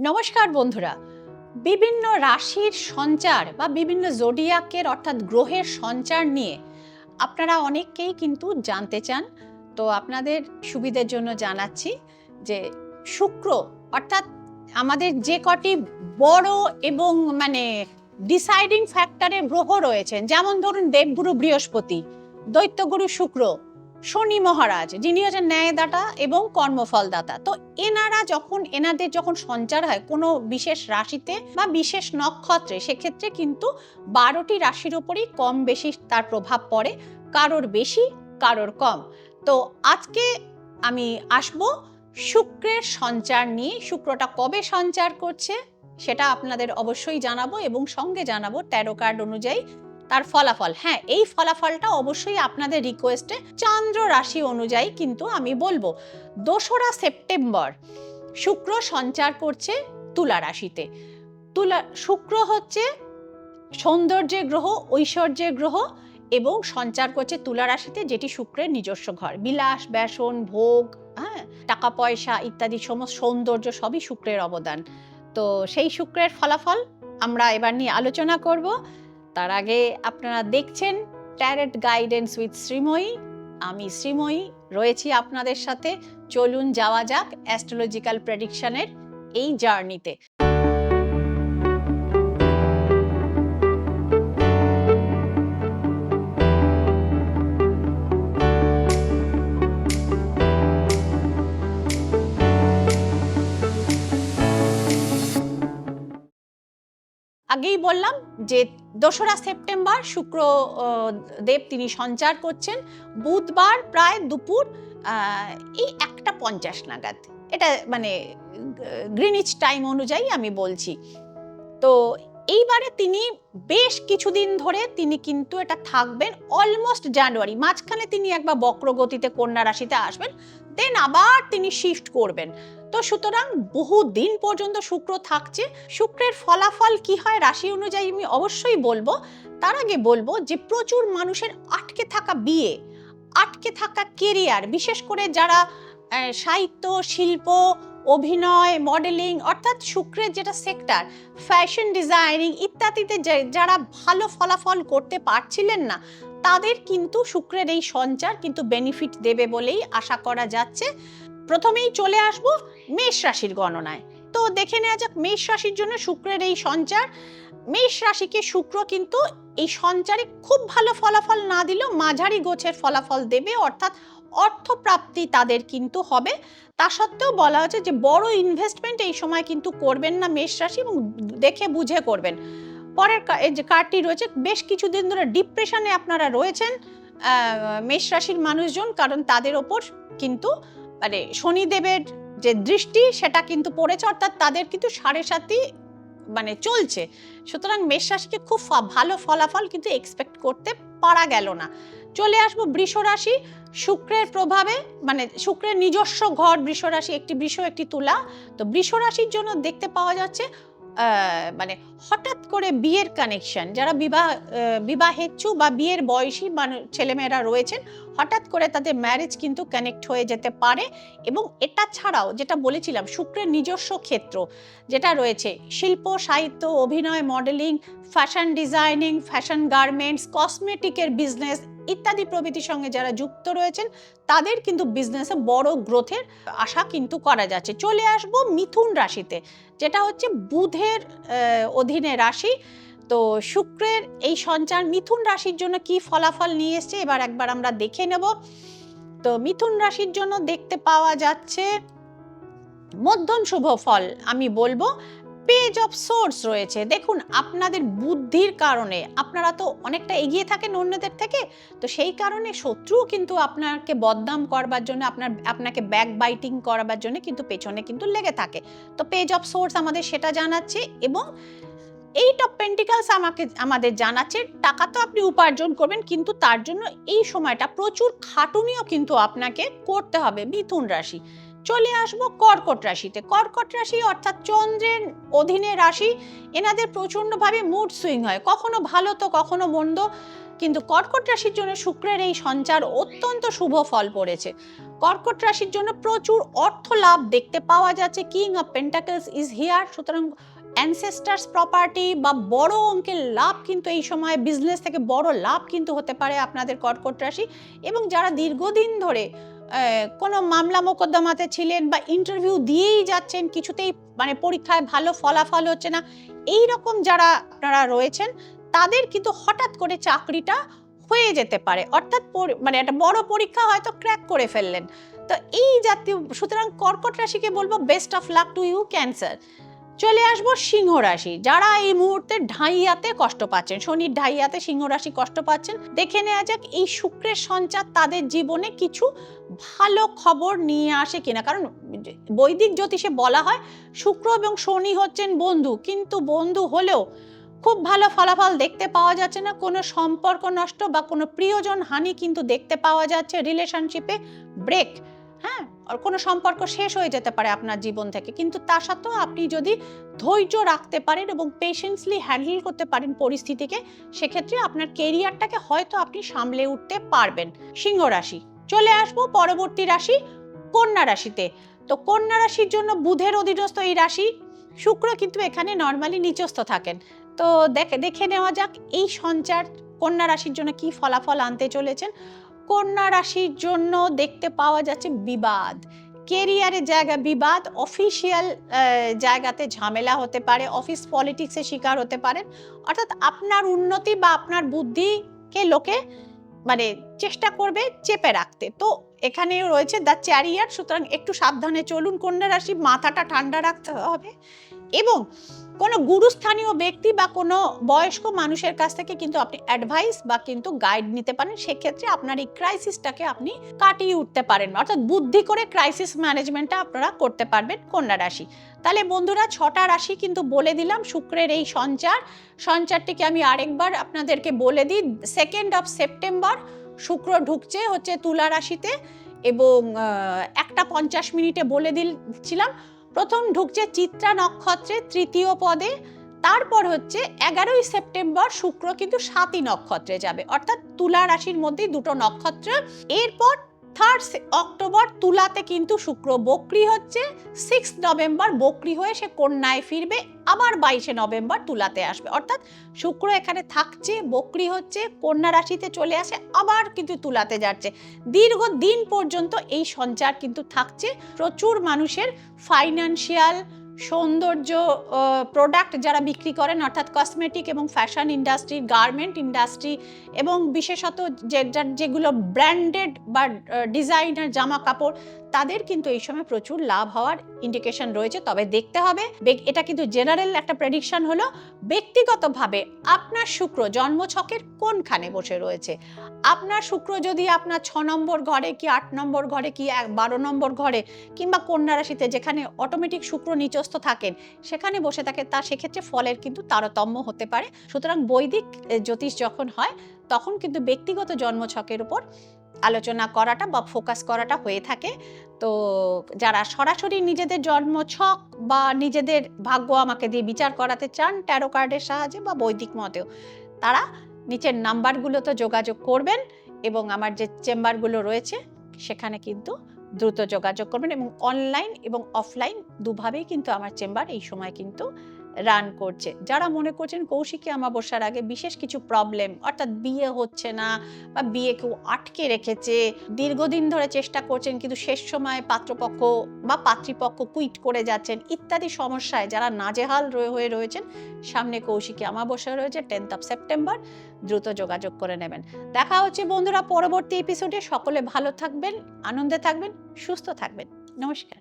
নমস্কার বন্ধুরা। বিভিন্ন রাশির সঞ্চার বা বিভিন্ন জোডিয়াকের অর্থাৎ গ্রহের সঞ্চার নিয়ে আপনারা অনেকেই কিন্তু জানতে চান। তো আপনাদের সুবিধের জন্য জানাচ্ছি যে শুক্র অর্থাৎ আমাদের যে কটি বড় এবং ডিসাইডিং ফ্যাক্টরে গ্রহ রয়েছেন, যেমন ধরুন দেবগুরু বৃহস্পতি, দৈত্যগুরু শুক্র, শনি মহারাজ যিনি হচ্ছেন ন্যায়দাতা এবং কর্মফলদাতা। তো এনাদের যখন সঞ্চার হয় কোনো বিশেষ রাশিতে বা বিশেষ নক্ষত্রে, সেক্ষেত্রে কিন্তু 12টি রাশির উপরই কম বেশি তার প্রভাব পড়ে, কারোর বেশি কারোর কম। তো আজকে আমি আসব শুক্রের সঞ্চার নিয়ে। শুক্রটা কবে সঞ্চার করছে সেটা আপনাদের অবশ্যই জানাবো এবং সঙ্গে জানাবো ট্যারো কার্ড অনুযায়ী তার ফলাফল। হ্যাঁ, এই ফলাফলটা অবশ্যই আপনাদের রিকোয়েস্টে চন্দ্র রাশি অনুযায়ী কিন্তু আমি বলবো। 2রা সেপ্টেম্বর শুক্র সঞ্চার করছে তুলা রাশিতে। শুক্র হচ্ছে সৌন্দর্যের গ্রহ, ঐশ্বর্যের গ্রহ এবং সঞ্চার করছে তুলা রাশিতে, যেটি শুক্রের নিজস্ব ঘর। বিলাস, ব্যসন, ভোগ, টাকা পয়সা ইত্যাদি সমস্ত সৌন্দর্য সবই শুক্রের অবদান। তো সেই শুক্রের ফলাফল আমরা এবার নিয়ে আলোচনা করব। তার আগে আপনারা দেখছেন ট্যারট গাইডেন্স উইথ শ্রীময়ী। আমি শ্রীময়ী রয়েছি আপনাদের সাথে। চলুন যাওয়া যাক অ্যাস্ট্রোলজিক্যাল প্রেডিকশনের এই জার্নিতে। আগেই বললাম যে 2রা সেপ্টেম্বর শুক্র দেব তিনি সঞ্চার করছেন বুধবার প্রায় দুপুর এই 1:50 নাগাদ। এটা গ্রিনিচ টাইম অনুযায়ী আমি বলছি। তো এইবারে তিনি বেশ কিছুদিন ধরে তিনি কিন্তু এটা থাকবেন অলমোস্ট জানুয়ারি মাঝখানে তিনি একবার বক্রগতিতে কন্যা রাশিতে আসবেন, দেন আবার তিনি শিফট করবেন। তো সুতরাং বহুদিন পর্যন্ত শুক্র থাকছে। শুক্রের ফলাফল কি হয় রাশি অনুযায়ী আমি অবশ্যই বলবো। তার আগে বলবো যে প্রচুর মানুষের আটকে থাকা বিয়ে, আটকে থাকা কেরিয়ার, বিশেষ করে যারা সাহিত্য, শিল্প, অভিনয়, মডেলিং অর্থাৎ শুক্রের যেটা সেক্টর, ফ্যাশন ডিজাইনিং ইত্যাদিতে যারা ভালো ফলাফল করতে পারছিলেন না, তাদের কিন্তু শুক্রের এই সঞ্চার কিন্তু বেনিফিট দেবে বলেই আশা করা যাচ্ছে। প্রথমেই চলে আসব মেষ রাশির গণনায়। তো দেখে নেওয়া যাক মেষ রাশির জন্য শুক্রের এই সঞ্চার। মেষ রাশিকে শুক্র কিন্তু এই সঞ্চারে খুব ভালো ফলাফল না দিলেও মাঝারি গোছের ফলাফল দেবে, অর্থাৎ অর্থপ্রাপ্তি তাদের কিন্তু হবে। তা সত্ত্বেও বলা হচ্ছে যে বড় ইনভেস্টমেন্ট এই সময় কিন্তু করবেন না মেষ রাশি, এবং দেখে বুঝে করবেন। পরের যে কার্ডটি রয়েছে, বেশ কিছুদিন ধরে ডিপ্রেশনে আপনারা রয়েছেন মেষ রাশির মানুষজন, কারণ তাদের ওপর কিন্তু শনিদেবের যে দৃষ্টি সেটা কিন্তু পড়েছে, অর্থাৎ তাদের কিন্তু 7.5 চলছে। সুতরাং মেষ রাশিকে খুব ভালো ফলাফল কিন্তু এক্সপেক্ট করতে পারা গেল না। চলে আসবো বৃষ রাশি। শুক্রের প্রভাবে শুক্রের নিজস্ব ঘর বৃষ রাশি, একটি বৃষ একটি তুলা। তো বৃষ রাশির জন্য দেখতে পাওয়া যাচ্ছে হঠাৎ করে বিয়ের কানেকশন, যারা বিবাহেচ্ছু বা বিয়ের বয়সী ছেলেমেয়েরা রয়েছেন, হঠাৎ করে তাদের ম্যারেজ কিন্তু কানেক্ট হয়ে যেতে পারে। এবং এটা ছাড়াও যেটা বলেছিলাম, শুক্রের নিজস্ব ক্ষেত্র যেটা রয়েছে শিল্প, সাহিত্য, অভিনয়, modelling, fashion designing, fashion garments, কসমেটিকের বিজনেস ইত্যাদি প্রভৃতির সঙ্গে যারা যুক্ত রয়েছেন, তাদের কিন্তু বিজনেসে বড় গ্রোথের আশা কিন্তু করা যাচ্ছে। চলে আসব মিথুন রাশিতে, যেটা হচ্ছে বুধের অধীনে রাশি। তো শুক্রের এই সঞ্চার মিথুন রাশির জন্য কি ফলাফল নিয়ে এসছে এবার একবার আমরা দেখে নেব। তো মিথুন রাশির জন্য দেখতে পাওয়া যাচ্ছে মধ্যম শুভ ফল আমি বলবো। পেজ অফ সোর্স রয়েছে। দেখুন, আপনাদের বুদ্ধির কারণে আপনারা তো অনেকটা এগিয়ে থাকেন অন্যদের থেকে, তো সেই কারণে শত্রুও কিন্তু আপনাকে বদনাম করবার জন্য, আপনাকে ব্যাক বাইটিং করাবার জন্য কিন্তু পেছনে কিন্তু লেগে থাকে। তো পেজ অফ সোর্স আমাদের সেটা জানাচ্ছে, এবং 8 অফ পেন্টিকলস আমাদের জানাচ্ছে টাকা তো আপনি উপার্জন করবেন, কিন্তু তার জন্য এই সময়টা প্রচুর খাটুনিও কিন্তু আপনাকে করতে হবে মিথুন রাশি। চলে আসবো কর্কট রাশিতে। কর্কট রাশি অর্থাৎ চন্দ্রের অধীনে রাশি। এনাদের প্রচন্ডভাবে মুড সুইং হয়, কখনো ভালো তো কখনো মন্দ। কিন্তু কর্কট রাশির জন্য শুক্রের এই সঞ্চার অত্যন্ত শুভ ফল পড়েছে। কর্কট রাশির জন্য প্রচুর অর্থ লাভ দেখতে পাওয়া যাচ্ছে। King of pentacles is here, সুতরাং অ্যানসেস্টার্স প্রপার্টি বা বড় অঙ্কের লাভ কিন্তু এই সময় বিজনেস থেকে বড় লাভ কিন্তু হতে পারে আপনাদের কর্কট রাশি। এবং যারা দীর্ঘদিন ধরে কোনো মামলা মোকদ্দমাতে ছিলেন বা ইন্টারভিউ দিয়েই যাচ্ছেন, কিছুতেই মানে পরীক্ষায় ভালো ফলাফল হচ্ছে না, এই রকম যারা আপনারা রয়েছেন তাদের কিন্তু হঠাৎ করে চাকরিটা হয়ে যেতে পারে, অর্থাৎ মানে একটা বড় পরীক্ষা হয়তো ক্র্যাক করে ফেললেন। তো এই জাতীয়, সুতরাং কর্কট রাশিকে বলবো best of luck to you cancer. চলে আসবো সিংহ রাশি, যারা এই মুহূর্তে ঢাইয়াতে কষ্ট পাচ্ছেন, শনির ঢাইয়াতে সিংহ রাশি কষ্ট পাচ্ছেন। দেখে নেওয়া যাক এই শুক্রের সঞ্চার তাদের জীবনে কিছু ভালো খবর নিয়ে আসে কিনা। কারণ বৈদিক জ্যোতিষে বলা হয় শুক্র এবং শনি হচ্ছেন বন্ধু, কিন্তু বন্ধু হলেও খুব ভালো ফলাফল দেখতে পাওয়া যাচ্ছে না। কোনো সম্পর্ক নষ্ট বা কোনো প্রিয়জন হানি কিন্তু দেখতে পাওয়া যাচ্ছে, রিলেশনশিপে ব্রেক, হ্যাঁ, আর কোনো সম্পর্ক শেষ হয়ে যেতে পারে আপনার জীবন থেকে। কিন্তু তা সত্ত্বেও আপনি যদি ধৈর্য রাখতে পারেন এবং পেশেন্সলি হ্যান্ডেল করতে পারেন পরিস্থিতিকে, সেক্ষেত্রে আপনার কেরিয়ারটাকে হয়তো আপনি সামলে উঠতে পারবেন। সিংহ রাশি। চলে আসবো পরবর্তী রাশি কন্যা রাশিতে। তো কন্যা রাশির জন্য বুধের অধীনস্থ এই রাশি, শুক্র কিন্তু এখানে নর্মালি নিচস্থ থাকেন। তো দেখে নেওয়া যাক এই সঞ্চার কন্যা রাশির জন্য কি ফলাফল আনতে চলেছেন। কন্যা রাশির জন্য দেখতে পাওয়া যাচ্ছে বিবাদ, কেরিয়ারের জায়গা বিবাদ, অফিসিয়াল জায়গাতে ঝামেলা হতে পারে, অফিস পলিটিক্সের শিকার হতে পারেন। অর্থাৎ আপনার উন্নতি বা আপনার বুদ্ধিকে লোকে মানে চেষ্টা করবে চেপে রাখতে। তো এখানে রয়েছে দ্য চ্যারিয়ার, সুতরাং একটু সাবধানে চলুন কন্যা রাশি, মাথাটা ঠান্ডা রাখতে হবে। এবং কোনো গুরুস্থানীয় ব্যক্তি বা কোনো বয়স্ক মানুষের কাছ থেকে কিন্তু আপনি অ্যাডভাইস বা কিন্তু গাইড নিতে পারেন। সেক্ষেত্রে আপনার এই ক্রাইসিসটাকে আপনি কাটিয়ে উঠতে পারেন, অর্থাৎ বুদ্ধি করে ক্রাইসিস ম্যানেজমেন্টটা আপনারা করতে পারবেন কন্যা রাশি। তাহলে বন্ধুরা 6টা রাশি কিন্তু বলে দিলাম শুক্রের এই সঞ্চারটিকে আমি আরেকবার আপনাদেরকে বলে দিই। 2nd of সেপ্টেম্বর শুক্র ঢুকছে হচ্ছে তুলা রাশিতে, এবং 1:50 বলে দিচ্ছিলাম। প্রথম ঢুকছে চিত্রা নক্ষত্রে 3য় পদে, তারপর হচ্ছে 11ই সেপ্টেম্বর শুক্র কিন্তু 7ই নক্ষত্রে যাবে, অর্থাৎ তুলা রাশির মধ্যেই দুটো নক্ষত্র। এরপর 3rd অক্টোবর তুলাতে কিন্তু শুক্র বক্রি হচ্ছে, 6 নভেম্বর বক্রি হয়ে সে কন্যায় ফিরবে, আবার 22শে নভেম্বর তুলাতে আসবে। অর্থাৎ শুক্র এখানে থাকছে, বক্রি হচ্ছে, কন্যা রাশিতে চলে আসে, আবার কিন্তু তুলাতে যাচ্ছে। দীর্ঘদিন পর্যন্ত এই সঞ্চার কিন্তু থাকছে। প্রচুর মানুষের ফাইন্যান্সিয়াল, সৌন্দর্য প্রোডাক্ট যারা বিক্রি করেন, অর্থাৎ কসমেটিক এবং ফ্যাশন ইন্ডাস্ট্রি, গার্মেন্ট ইন্ডাস্ট্রি, এবং বিশেষত যেগুলো ব্র্যান্ডেড বা ডিজাইনার জামা কাপড়, তাদের কিন্তু এই সময় প্রচুর লাভ হওয়ার ইন্ডিকেশন রয়েছে। তবে দেখতে হবে, এটা কিন্তু জেনারেল একটা প্রেডিকশন হলো। ব্যক্তিগতভাবে আপনার শুক্র জন্মছকের কোনখানে বসে রয়েছে, আপনার শুক্র যদি আপনার 6 নম্বর ঘরে কি 8 নম্বর ঘরে কি 12 নম্বর ঘরে কিংবা কন্যা রাশিতে যেখানে অটোমেটিক শুক্র নিচস্থ থাকেন সেখানে বসে থাকে, তা সেক্ষেত্রে ফলের কিন্তু তারতম্য হতে পারে। সুতরাং বৈদিক জ্যোতিষ যখন হয় তখন কিন্তু ব্যক্তিগত জন্মছকের উপর আলোচনা করাটা বা ফোকাস করাটা হয়ে থাকে। তো যারা সরাসরি নিজেদের জন্মছক বা নিজেদের ভাগ্য আমাকে দিয়ে বিচার করাতে চান ট্যারো কার্ডের সাহায্যে বা বৈদিক মতেও, তারা নিচের নাম্বারগুলোতে যোগাযোগ করবেন, এবং আমার যে চেম্বারগুলো রয়েছে সেখানে কিন্তু দ্রুত যোগাযোগ করবেন। এবং অনলাইন এবং অফলাইন দুভাবেই কিন্তু আমার চেম্বার এই সময় কিন্তু রান করছে। যারা মনে করছেন কৌশিকী অমাবস্যার আগে বিশেষ কিছু প্রবলেম, অর্থাৎ বিয়ে হচ্ছে না বা বিয়ে কেউ আটকে রেখেছে, দীর্ঘদিন ধরে চেষ্টা করছেন কিন্তু শেষ সময় পাত্রপক্ষ বা পাত্রীপক্ষ কুইট করে যাচ্ছেন, ইত্যাদি সমস্যায় যারা নাজেহাল হয়ে রয়েছেন, সামনে কৌশিকী অমাবস্যা রয়েছে 10th of সেপ্টেম্বর, দ্রুত যোগাযোগ করে নেবেন। দেখা হচ্ছে বন্ধুরা পরবর্তী এপিসোডে। সকলে ভালো থাকবেন, আনন্দে থাকবেন, সুস্থ থাকবেন। নমস্কার।